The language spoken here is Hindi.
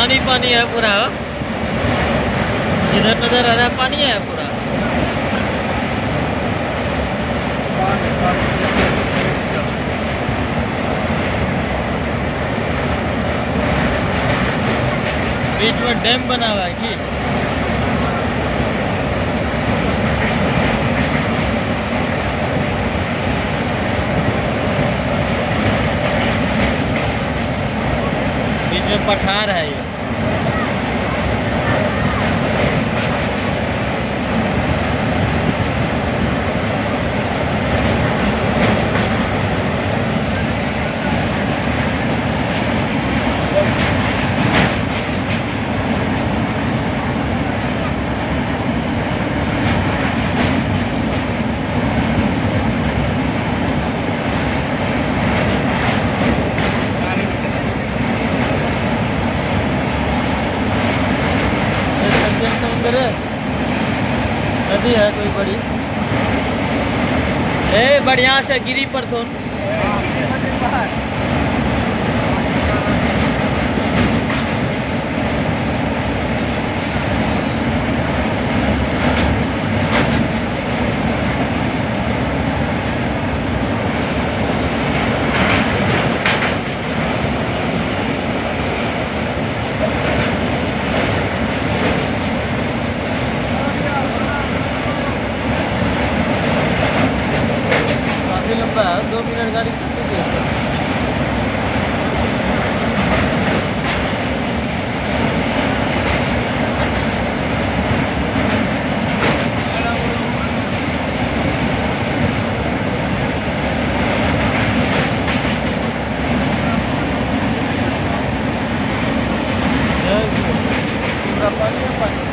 पानी पानी है पूरा। जिधर नजर आ रहा है पानी है पूरा। बीच में डैम बना हुआ है कि बीच में पठार है ये। समुद्र है, नदी है कोई बड़ी। ए बढ़िया से गिरी पर थोन लंबा है, 2 मिनट गाड़ी चलती है। पूरा पानी है, पानी